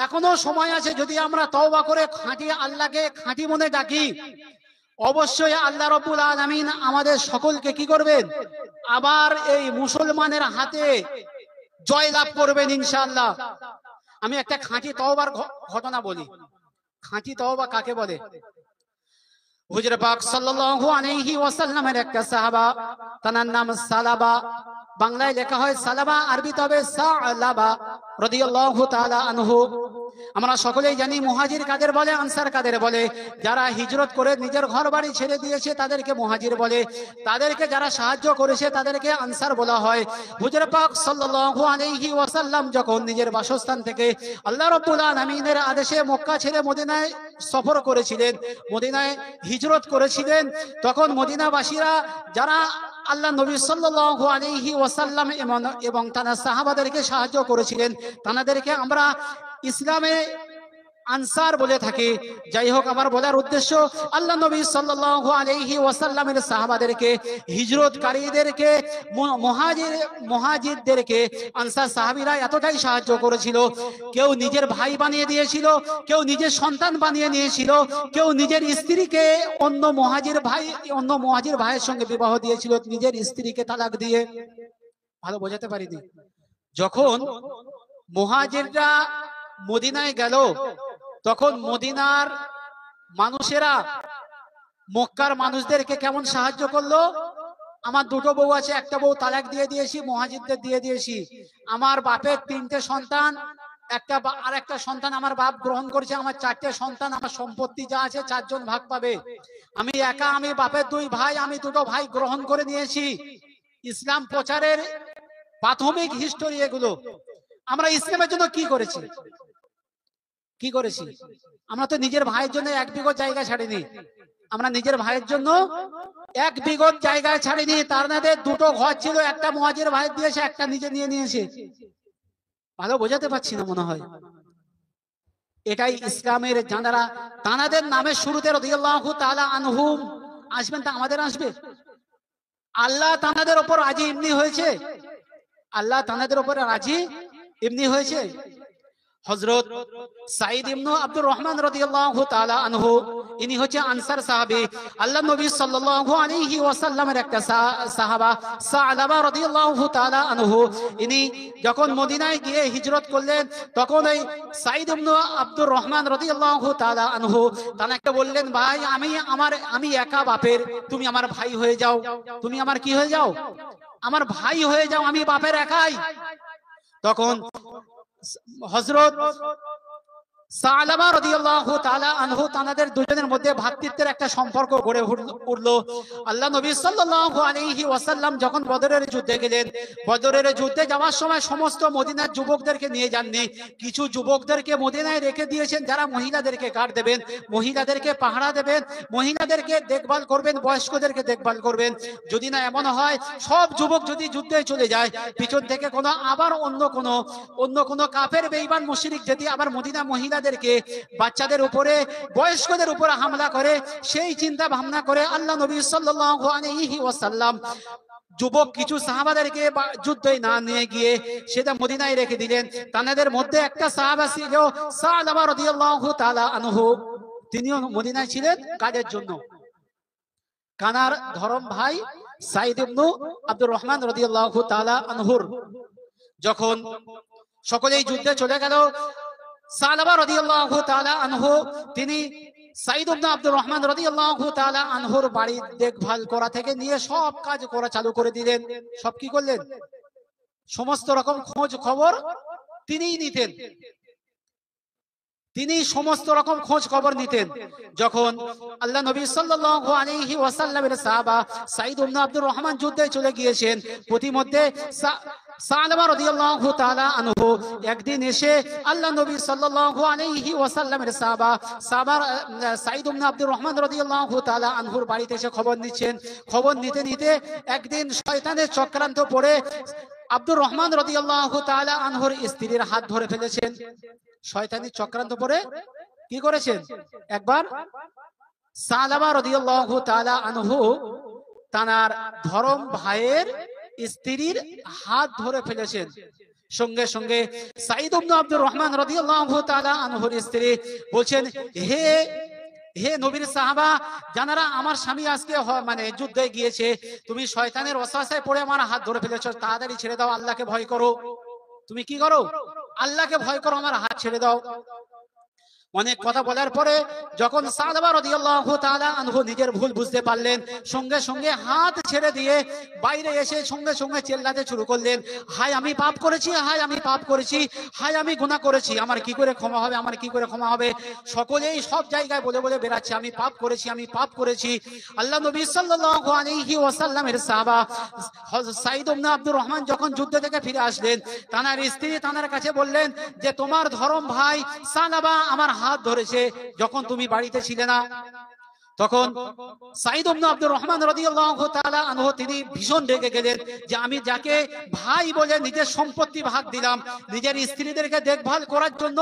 এখনো সময় আছে, যদি আমরা তওবা করে খাঁটি আল্লাহকে খাঁটি মনে ডাকি, অবশ্যই আল্লাহ রাব্বুল আলামিন আমাদের সকলকে কি করবেন, আবার এই মুসলমানের হাতে জয় লাভ করবেন ইনশাআল্লাহ। আমি একটা খাঁটি তওবার ঘটনা বলি। খাঁটি তওবা কাকে বলে? হুজুর পাক সাল্লাল্লাহু আলাইহি ওয়াসাল্লামের একটা সাহাবা, তার নাম সালাবা। বাংলায় লেখা হয় সালাবা, আরবিতে হবে সালাবা রাদিয়াল্লাহু তাআলা আনহু। আমরা সকলেই জানি মুহাজির কাদের বলে, আনসার কাদের বলে। যারা হিজরত করে নিজের ঘর বাড়ি ছেড়ে দিয়েছে তাদেরকে মুহাজির বলে, তাদেরকে যারা সাহায্য করেছে তাদেরকে আনসার বলা হয়। হুজুর পাক সাল্লাল্লাহু আলাইহি ওয়াসাল্লাম যখন নিজের বাসস্থান থেকে আল্লাহ রাব্বুল আলামিনের আদেশে মক্কা ছেড়ে মদিনায় সফর করেছিলেন, মদিনায় হিজরত করেছিলেন, তখন মদিনাবাসীরা যারা আল্লাহ নবী সাল্লাল্লাহু আলাইহি ওয়াসাল্লাম এবং তার সাহাবাদেরকে সাহায্য করেছিলেন, তাদেরকে আমরা ইসলামে আনসার বলে থাকি। যাই হোক, আমার বলার উদ্দেশ্য, আল্লাহ নবী সাল্লাল্লাহু আলাইহি ওয়াসাল্লামের সাহাবাদেরকে, হিজরতকারীদেরকে, মুহাজিরদেরকে আনসার সাহাবীরা এতটাই সাহায্য করেছিল, কেউ নিজের ভাই বানিয়ে দিয়েছিল, কেউ নিজের সন্তান বানিয়ে নিয়েছিল, কেউ নিজের স্ত্রীকে অন্য মুহাজির ভাইয়ের সঙ্গে বিবাহ দিয়েছিল, নিজের স্ত্রীকে তালাক দিয়ে। ভালো বোঝাতে পারিনি। যখন মুহাজিররা মদিনায় গেল, তখন মদিনার মানুষেরা মক্কার মানুষদেরকে কেমন সাহায্য করলো। আমার দুটো বউ আছে, একটা বউ তালাক দিয়ে দিয়েছি, মুহাজিরদের দিয়ে দিয়েছি। আমার বাপের 3টে সন্তান, আর একটা সন্তান আমার বাপ গ্রহণ করেছে, আমার 4টে সন্তান, আমার সম্পত্তি যা আছে 4 জন ভাগ পাবে। আমি একা, আমি বাপের 2 ভাই, আমি 2টো ভাই গ্রহণ করে নিয়েছি। ইসলাম প্রচারের প্রাথমিক হিস্টোরি এগুলো। আমরা ইসলামের জন্য কি করেছি? আমরা তো নিজের ভাইয়ের জন্য 1 বিঘত জায়গা ছাড়িনি। আমরা নিজের ভাইয়ের জন্য 1 বিঘত জায়গা ছাড়িনি। তার মধ্যে 2টো ঘর ছিল, একটা মুহাজির ভাই দিয়েছে, একটা নিজে নিয়ে নিয়েছে। ভালো বোঝাতে পারছি না মনে হয়। এটাই ইসলামের যারা তানাদের নামের শুরুতে রাদিয়াল্লাহু তাআলা আনহুম আসবেন, তা আমাদের আসবে। আল্লাহ তানাদের উপর রাজি এমনি হয়েছে, আল্লাহ তানাদের উপর রাজি এমনি হয়েছে। হযরত সাঈদ ইবনে আব্দুর রহমান রাদিয়াল্লাহু তাআলা আনহু, ইনি হচ্ছে আনসার সাহাবী। আল্লাহ নবী সাল্লাল্লাহু আলাইহি ওয়াসাল্লামের একটা সাহাবা সালাবা রাদিয়াল্লাহু তাআলা আনহু, ইনি যখন মদিনায় গিয়ে হিজরত করলেন, তখন এই সাঈদ ইবনে আব্দুর রহমান রাদিয়াল্লাহু তাআলা আনহু তাকে বললেন, ভাই আমি একা বাপের, তুমি আমার ভাই হয়ে যাও। তুমি আমার কি হয়ে যাও? আমার ভাই হয়ে যাও, আমি বাপের একাই। তখন হযরত সালাবা রাদিয়াল্লাহু তাআলা আনহু তাদের দুজনের মধ্যে ভ্রাতৃত্বের একটা সম্পর্ক গড়ে উঠলো। আল্লাহ নবী সাল্লাল্লাহু আলাইহি ওয়াসাল্লাম যখন বদরের যুদ্ধে গেলেন, বদরের যুদ্ধে যাওয়ার সময় সমস্ত মদিনার যুবকদেরকে নিয়ে যাননি, কিছু যুবকদেরকে মদিনায় রেখে দিয়েছেন, যারা মহিলাদেরকে গার্ড দেবেন, মহিলাদেরকে পাহারা দেবেন, মহিলাদেরকে দেখভাল করবেন, বয়স্কদেরকে দেখভাল করবেন। যদি না এমন হয় সব যুবক যদি যুদ্ধে চলে যায়, পিছন থেকে আবার অন্য কোনো কাফের বেঈমান মুশরিক যদি আবার মদিনা মহিলাদেরকে, বাচ্চাদের উপরে, বয়স্কদের উপরে হামলা করে, সেই চিন্তা ভাবনা করে আল্লাহ নবী সাল্লাল্লাহু আলাইহি ওয়াসাল্লাম যুবক কিছু সাহাবাদেরকে যুদ্ধে না নিয়ে গিয়ে সেটা মদিনায় রেখে দিলেন। তাদের মধ্যে একটা সাহাবা ছিল সালাবা রাদিয়াল্লাহু তাআলা আনহু, তিনিও মদিনায় ছিলেন কাজের জন্য। কানার ধরম ভাই সাঈদ ইবনে আব্দুর রহমান রাদিয়াল্লাহু তাআলা আনহুর যখন সকলেই যুদ্ধে চলে গেল, সালাবা রাদিয়াল্লাহু তাআলা আনহু তিনি সাঈদ ইবনে আব্দুর রহমান রাদিয়াল্লাহু তাআলা আনহুর বাড়ি দেখভাল করা থেকে নিয়ে সব কাজ করা চালু করে দিলেন। সব কি করলেন? সমস্ত রকম খোঁজ খবর তিনিই নিতেন, তিনি সমস্ত রকম খোঁজ খবর নিতেন। যখন আল্লাহ নবী সাল্লাল্লাহু আলাইহি ওয়াসাল্লামের সাহাবা সাঈদ ইবনে আব্দুর রহমান যুদ্ধে চলে গিয়েছেন, প্রতিমধ্যে সালাবা রাদিয়াল্লাহু তাআলা আনহু একদিন এসে আল্লাহ নবী সাল্লাল্লাহু আলাইহি ওয়াসাল্লামের সাহাবা সাঈদ ইবনে আব্দুর রহমান রাদিয়াল্লাহু তাআলা আনহুর বাড়িতে এসে খবর নিচ্ছেন। খবর নিতে নিতে একদিন শয়তানের চক্রান্ত পড়ে আব্দুর রহমান রাদিয়াল্লাহু তাআলা আনহুর স্ত্রীর হাত ধরে ফেলেছেন। শয়তানি চক্রান্ত পড়ে কি করেছেন? একবার সালাবা রাদিয়াল্লাহু তাআলা আনহু তার ধরম ভাইয়ের স্ত্রীর হাত ধরে ফেলেছেন। সঙ্গে সঙ্গে সাঈদ ইবনে আব্দুর রহমান রাদিয়াল্লাহু তাআলা আনহুর স্ত্রী বলছেন, হে নবীর সাহাবা, জানারা আমার স্বামী আজকে যুদ্ধে গিয়েছে, তুমি শয়তানের ওয়াসওয়াসায় পড়ে আমার হাত ধরে ফেলেছো, তাড়াতাড়ি ছেড়ে দাও, আল্লাহকে ভয় করো। তুমি কি করো? আল্লাহকে ভয় করো, আমার হাত ছেড়ে দাও। অনেক কথা বলার পরে যখন সালবা রাদিয়াল্লাহু তাআলা আনহু নিজের ভুল বুঝতে পারলেন, সঙ্গে সঙ্গে হাত ছেড়ে দিয়ে বাইরে এসে সঙ্গে সঙ্গে চিল্লাতে শুরু করলেন, হায় আমি পাপ করেছি, হায় আমি পাপ করেছি, হায় আমি গুনাহ করেছি, আমার কি করে ক্ষমা হবে, আমার কি করে ক্ষমা হবে। সকলেই সব জায়গায় বলে বলে বেড়াচ্ছে আমি পাপ করেছি, আমি পাপ করেছি। আল্লাহ নবী সাল্লাল্লাহু আলাইহি ওয়াসাল্লামের সাহাবা হযরত সাঈদ ইবনে আব্দুর রহমান যখন যুদ্ধ থেকে ফিরে আসলেন, তানার স্ত্রী তানার কাছে বললেন যে তোমার ধরম ভাই সালাবা আমার হাত ধরেছে যখন তুমি বাড়িতে ছিলে না। তখন সাঈদ ইবনে আব্দুর রহমান রাদিয়াল্লাহু তাআলা আনহু তিনি ভীষণ রেগে গেলেন যে আমি যাকে ভাই বলে নিজের সম্পত্তি ভাগ দিলাম, নিজের স্ত্রীদেরকে দেখভাল করার জন্য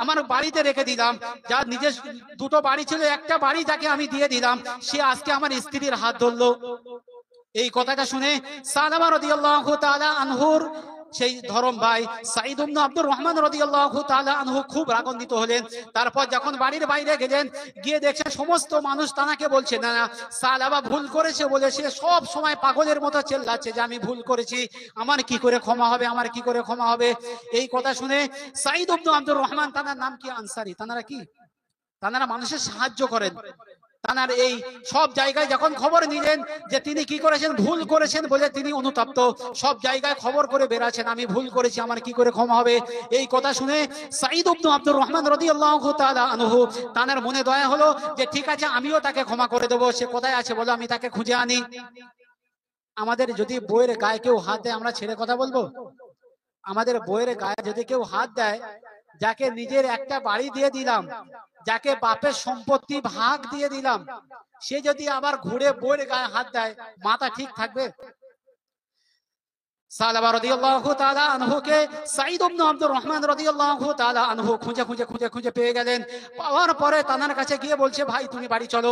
আমার বাড়িতে রেখে দিলাম, যার নিজের দুটো বাড়ি ছিল, একটা বাড়ি যাকে আমি দিয়ে দিলাম, সে আজকে আমার স্ত্রীর হাত ধরলো। এই কথাটা শুনে সালামা রাদিয়াল্লাহু তাআলা আনহুর সেই ধরম ভাই সাঈদ ইবনে আব্দুর রহমান রাদিয়াল্লাহু তাআলা আনহু খুব রাগান্বিত হলেন। তারপর যখন বাড়ির বাইরে গেলেন, গিয়ে দেখছেন সমস্ত মানুষ তানাকে বলছে না না সালাবা ভুল করেছে বলে সে সব সময় পাগলের মতো চেল্লাচ্ছে যে আমি ভুল করেছি, আমার কি করে ক্ষমা হবে, আমার কি করে ক্ষমা হবে। এই কথা শুনে সাঈদ ইবনে আব্দুর রহমান, তানার নাম কি আনসারী, তানারা কি তানারা মানুষের সাহায্য করেন, তানার এই সব জায়গায় যখন খবর নিলেন যে তিনি কি করেছেন, ভুল করেছেন বলে তিনি অনুতপ্ত, সব জায়গায় খবর করে বেরাচ্ছেন আমি ভুল করেছি, আমার কি করে ক্ষমা হবে। এই কথা শুনে সাঈদ ইবনে আব্দুর রহমান রাদিয়াল্লাহু তাআলা আনহু তানার মনে দয়া হলো যে ঠিক আছে আমিও তাকে ক্ষমা করে দেবো, সে কোথায় আছে বলো আমি তাকে খুঁজে আনি। আমাদের যদি বইয়ের গায়ে কেউ হাত দেয় আমরা ছেড়ে কথা বলবো? আমাদের বইয়ের গায়ে যদি কেউ হাত দেয়, যাকে নিজের একটা বাড়ি দিয়ে দিলাম, যাকে বাপের সম্পত্তি ভাগ দিয়ে দিলাম, সে যদি আবার ঘুরে বইয়ের গায়ে হাত দেয়, মাথা ঠিক থাকবে? সালাবা রাদিয়াল্লাহু তাআলা আনহুকে সাঈদ ইবনে আব্দুর রহমান রাদিয়াল্লাহু তাআলা আনহু খুঁজে খুঁজে খুঁজে খুঁজে পেয়ে গেলেন। পাওয়ার পরে তানার কাছে গিয়ে বলছে ভাই তুমি বাড়ি চলো।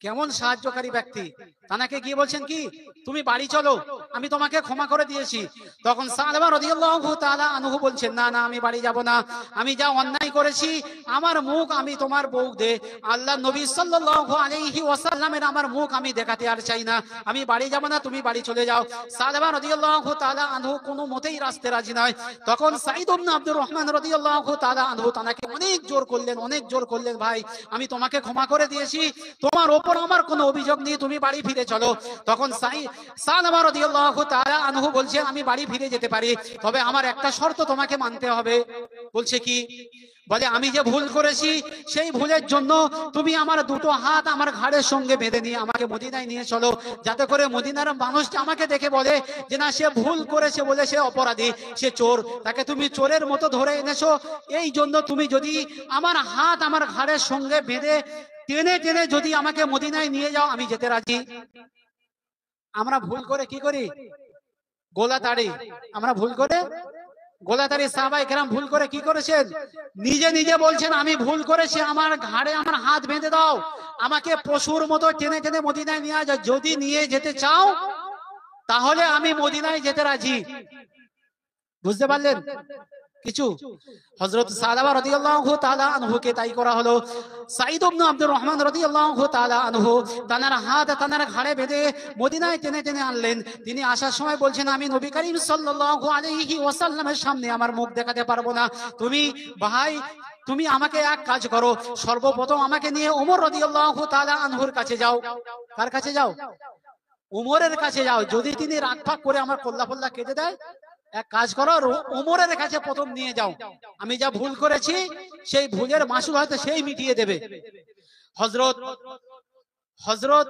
কেমন সাহায্যকারী ব্যক্তি, তানাকে গিয়ে বলছেন কি তুমি বাড়ি চলো, আমি তোমাকে ক্ষমা করে দিয়েছি। তখন সালমা রাদিয়াল্লাহু তাআলা আনহু বলছেন না না আমি বাড়ি যাব না, আমি যা অন্যায় করেছি আমার মুখ আমি তোমার বউ দে আল্লাহ নবী সাল্লাল্লাহু আলাইহি ওয়াসাল্লামের আমার মুখ আমি দেখাতে আর চাই না, আমি বাড়ি যাব না, তুমি বাড়ি চলে যাও। সালমা রাদিয়াল্লাহু তাআলা আনহু কোনো মতেই রাস্তে রাজি নয়। তখন সাঈদ ইবনে আব্দুর রহমান রাদিয়াল্লাহু তাআলা আনহু তানাকে অনেক জোর করলেন, অনেক জোর করলেন, ভাই আমি তোমাকে ক্ষমা করে দিয়েছি, তোমার আমার কোনো অভিযোগ নেই, তুমি বাড়ি ফিরে চলো। তখন সালমা রাদিয়াল্লাহু তাআলা আনহু বলছেন আমি বাড়ি ফিরে যেতে পারি, তবে আমার একটা শর্ত তোমাকে মানতে হবে। বলছে কি? বলে আমি যে ভুল করেছি সেই ভুলের জন্য তুমি আমার দুটো হাত আমার ঘাড়ের সঙ্গে বেঁধে নিয়ে আমাকে মদিনায় নিয়ে চলো, যাতে করে মদিনার মানুষ আমাকে দেখে বলে যে না সে ভুল করেছে বলে সে অপরাধী, সে চোর, তাকে তুমি চোরের মতো ধরে এনেছো। এই জন্য তুমি যদি আমার হাত আমার ঘাড়ের সঙ্গে বেঁধে টেনে টেনে যদি আমাকে মদিনায় নিয়ে যাও আমি যেতে রাজি। আমরা ভুল করে কি করি? গোলাতাড়ি। আমরা ভুল করে গোলাতাড়ি। সাহাবায়ে কেরাম ভুল করে কি করেছেন? নিজে নিজে বলছেন আমি ভুল করেছি, আমার ঘাড়ে আমার হাত বেঁধে দাও, আমাকে পশুর মতো টেনে টেনে মদিনায় নিয়ে যাও, যদি নিয়ে যেতে চাও তাহলে আমি মদিনায় যেতে রাজি। বুঝতে পারলেন কিছু? হযরত সালাবা রাদিয়াল্লাহু তাআলা আনহুকে তাই করা হলো। সাঈদ ইবনে আব্দুর রহমান রাদিয়াল্লাহু তাআলা আনহু তানার হাত তানার ঘাড়ে বেঁধে মদিনায় টেনে টেনে আনলেন। তিনি আসার সময় বলছেন আমি নবী করিম সাল্লাল্লাহু আলাইহি ওয়াসাল্লামের সামনে আমার মুখ দেখাতে পারবো না, তুমি ভাই তুমি আমাকে এক কাজ করো, সর্বপ্রথম আমাকে নিয়ে ওমর রাদিয়াল্লাহু তাআলা আনহুর কাছে যাও। কার কাছে যাও? ওমরের কাছে যাও। যদি তিনি রাগ ফাগ করে আমার কল্লা ফল্লা কেটে দেয়, এক কাজ করো ওমরের কাছে প্রথম নিয়ে যাও, আমি যা ভুল করেছি সেই ভুলের মাসুল হয়তো সেই মিটিয়ে দেবে। হযরত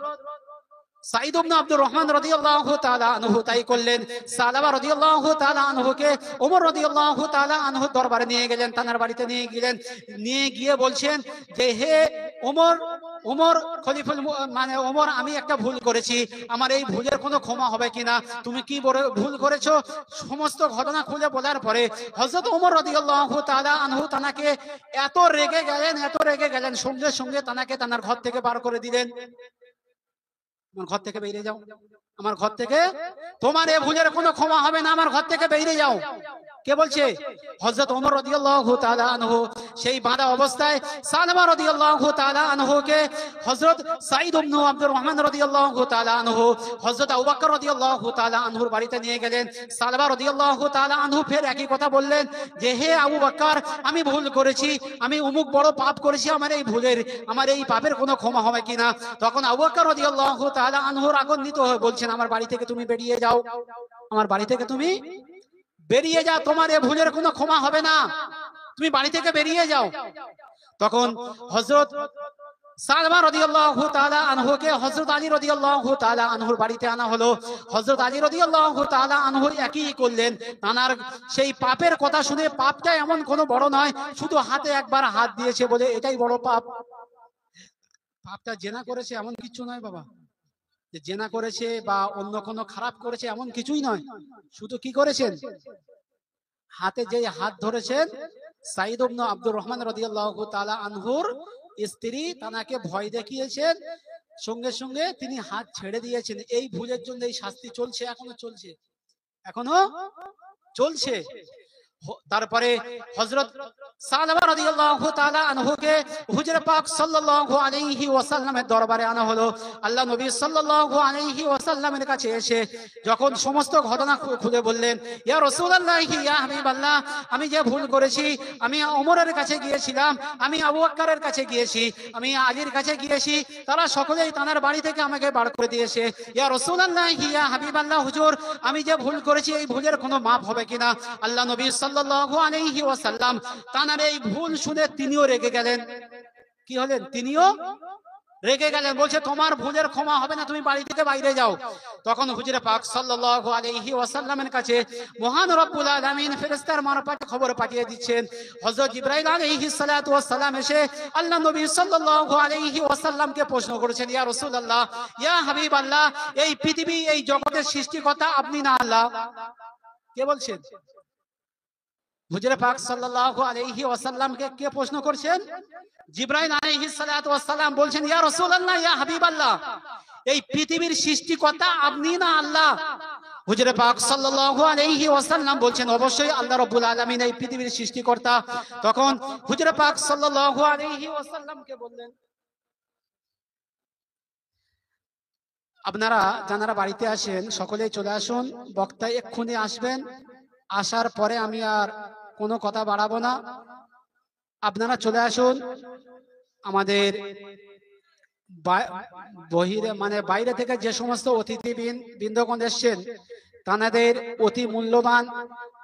সাঈদ ইবনে আব্দুর রহমান রাদিয়াল্লাহু তাআলা আনহু তাই করলেন। সালাবা রাদিয়াল্লাহু তাআলা আনহুকে ওমর রাদিয়াল্লাহু তাআলা আনহু দরবারে নিয়ে গেলেন, তানার বাড়িতে নিয়ে গেলেন। নিয়ে গিয়ে বলছেন যে হে ওমর, ওমর খলিফুল মানে ওমর আমি একটা ভুল করেছি, আমার এই ভুলের কোনো ক্ষমা হবে কিনা, তুমি কি ভুল করেছো সমস্ত ঘটনা খুলে বলার পরে হযরত ওমর রাদিয়াল্লাহু তাআলা আনহু তানাকে এত রেগে গেলেন সঙ্গে সঙ্গে তানাকে তানার ঘর থেকে বার করে দিলেন। আমার ঘর থেকে বেরিয়ে যাও, আমার ঘর থেকে, তোমার এই ভুলের কোনো ক্ষমা হবে না, আমার ঘর থেকে বেরিয়ে যাও। কে বলছে? হযরত ওমর রাদিয়াল্লাহু তাআলা আনহু সেই বাঁধা অবস্থায় সালমা রাদিয়াল্লাহু তাআলা আনহুকে হযরত সাঈদ ইবনে আব্দুর রহমান রাদিয়াল্লাহু তাআলা আনহু হযরত আবু বকর রাদিয়াল্লাহু তাআলা আনহুর বাড়িতে নিয়ে গেলেন। সালমা রাদিয়াল্লাহু তাআলা আনহু ফের একই কথা বললেন যে হে আবু বকর, আমি ভুল করেছি, আমি অমুক বড় পাপ করেছি, আমার এই পাপের কোনো ক্ষমা হবে কিনা? তখন আবু বকর রাদিয়াল্লাহু তাআলা আনহু রাগান্বিত হয়ে বলছেন, আমার বাড়ি থেকে তুমি বেরিয়ে যাও, আমার বাড়ি থেকে তুমি বেরিয়ে যাও, তোমার এ ভুলের কোনো ক্ষমা হবে না, তুমি বাড়ি থেকে বেরিয়ে যাও। তখন হযরত সালমা রাদিয়াল্লাহু তাআলা আনহুকে হযরত আলী রাদিয়াল্লাহু তাআলা আনহুর বাড়িতে আনা হলো। হযরত আলী রাদিয়াল্লাহু তাআলা আনহু একই করলেন। তানার সেই পাপের কথা শুনে, পাপটা এমন কোনো বড় নয়, শুধু হাতে একবার হাত দিয়েছে বলে এটাই বড় পাপ। পাপটা জেনা করেছে এমন কিছু নয় বাবা, যে জেনা করেছে বা অন্য কোনো খারাপ করেছে এমন কিছুই নয়। শুধু কি করেছেন? হাতে যে হাত ধরেছেন, সাঈদ ইবনে আব্দুর রহমান রাদিয়াল্লাহু তাআলা আনহুর স্ত্রী তানাকে ভয় দেখিয়েছেন, সঙ্গে সঙ্গে তিনি হাত ছেড়ে দিয়েছেন। এই ভুলের জন্য এই শাস্তি চলছে, এখনো চলছে। তারপরে হযরত সালমা রাদিয়াল্লাহু তাআলা আনহুকে হুজুর পাক সাল্লাল্লাহু আলাইহি ওয়াসাল্লামের দরবারে আনা হলো। আল্লাহ নবী সাল্লাল্লাহু আলাইহি ওয়াসাল্লামের কাছে এসে যখন সমস্ত ঘটনা খুলে বললেন, ইয়া রাসূলুল্লাহ, ইয়া হাবিবাল্লাহ, আমি যে ভুল করেছি, আমি ওমরের কাছে গিয়েছিলাম, আমি আবু বকরের কাছে গিয়েছি, আমি আলীর কাছে গিয়েছি, তারা সকলেই তানার বাড়ি থেকে আমাকে বার করে দিয়েছে। ইয়া রাসূলুল্লাহ, ইয়া হাবিবাল্লাহ, হুজুর, আমি যে ভুল করেছি এই ভুলের কোনো মাপ হবে কিনা? আল্লাহ নবী সাল্লাল্লাহু আলাইহি ওয়াসাল্লাম তানার এই ভুল শুনে তিনিও রেগে গেলেন। কি হলেন? তিনিও রেগে গেলেন, বলছে তোমার ভুলের ক্ষমা হবে না, তুমি বাড়ি থেকে বাইরে যাও। তখন হুজুর পাক সাল্লাল্লাহু আলাইহি ওয়াসাল্লামের কাছে মহান রব্বুল আলামিন ফেরেশতার মারফতে খবর পাঠিয়ে দিচ্ছেন। হযরত জিবরাইল আলাইহিস সালাতু ওয়াস সালাম এসে আল্লাহ নবী সাল্লাল্লাহু আলাইহি ওয়াসাল্লামকে প্রশ্ন করেছেন, ইয়া রাসূলুল্লাহ, ইয়া হাবিবাল্লাহ, এই পৃথিবী, এই জগতের সৃষ্টিকর্তা আপনি না আল্লাহ? কে বলছেন? হুজুর পাক সাল্লাল্লাহু আলাইহি ওয়াসাল্লামকে কে প্রশ্ন করছেন? জিবরাইল আলাইহিস সালাতু ওয়াস সালাম বলছেন, ইয়া রাসূলুল্লাহ, ইয়া হাবিবাল্লাহ, এই পৃথিবীর সৃষ্টিকর্তা আপনি না আল্লাহ? হুজুর পাক সাল্লাল্লাহু আলাইহি ওয়াসাল্লাম বলছেন, অবশ্যই আল্লাহ রাব্বুল আলামিন এই পৃথিবীর সৃষ্টিকর্তা। তখন হুজুর পাক সাল্লাল্লাহু আলাইহি ওয়াসাল্লামকে বললেন, আপনারা যারা বাড়িতে আসেন সকলেই চলে আসুন, বক্তা এক্ষুনি আসবেন, আসার পরে আমি আর কোনো কথা বাড়াবো না, আপনারা চলে আসুন। আমাদের বহিরে মানে বাইরে থেকে যে সমস্ত অতিথি বৃন্দগণ এসছেন তাদের অতি মূল্যবান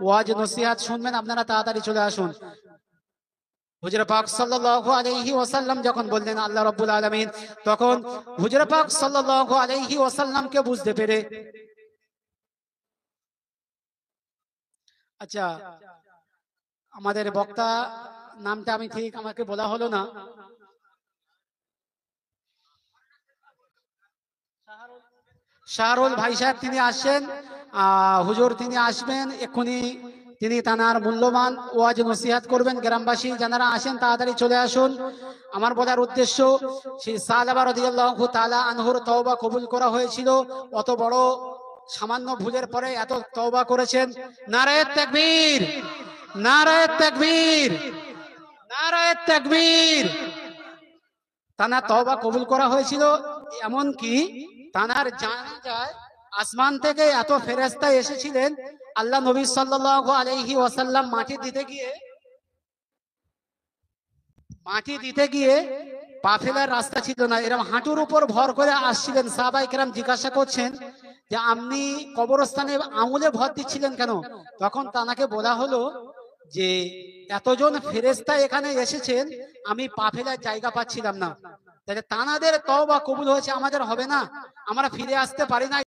ওয়াজ নসিহত শুনবেন, আপনারা তাড়াতাড়ি চলে আসুন। হুজুর পাক সাল্লাল্লাহু আলাইহি ওয়াসাল্লাম যখন বললেন আল্লাহ রাব্বুল আলামিন, তখন হুজুর পাক সাল্লাল্লাহু আলাইহি ওয়াসাল্লামকে বুঝতে পেরে, আচ্ছা আমাদের বক্তা নামটা আমি ঠিক আমাকে বলা হলো না, শাহরুল ভাই সাহেব তিনি আসছেন, হুজুর তিনি আসবেন এক্ষুনি, তিনি তানার মূল্যবান ওয়াজ নসিহত করবেন। গ্রামবাসী যারা আসেন তাড়াতাড়ি চলে আসুন। আমার বলার উদ্দেশ্য, সেই সালমা রাদিয়াল্লাহু তাআলা আনহুর তওবা কবুল করা হয়েছিল, অত বড় সামান্য ভুলের পরে এত তওবা করেছেন। নারায়ে তাকবীর, নারায়ে তাকবীর, নারায়ে তাকবীর। তানা তওবা কবুল করা হয়েছিল, এমন কি তানার জানা যায় আসমান থেকে এত ফেরেশতা এসেছিলেন, আল্লাহ নবী সাল্লাল্লাহু আলাইহি ওয়াসাল্লাম মাটি দিতে গিয়ে পা ফেলার রাস্তা ছিল না, এরকম হাঁটুর উপর ভর করে আসছিলেন। সাহাবায়ে কেরাম জিজ্ঞাসা করছেন যে আপনি কবরস্থানে আঙুলে ভর দিচ্ছিলেন কেন? তখন তানাকে বলা হলো যে এতজন ফেরেশতা এখানে এসেছেন, আমি পা ফেলার জায়গা পাচ্ছিলাম না। তাহলে তানাদের তওবা কবুল হয়েছে, আমাদের হবে না? আমরা ফিরে আসতে পারি না।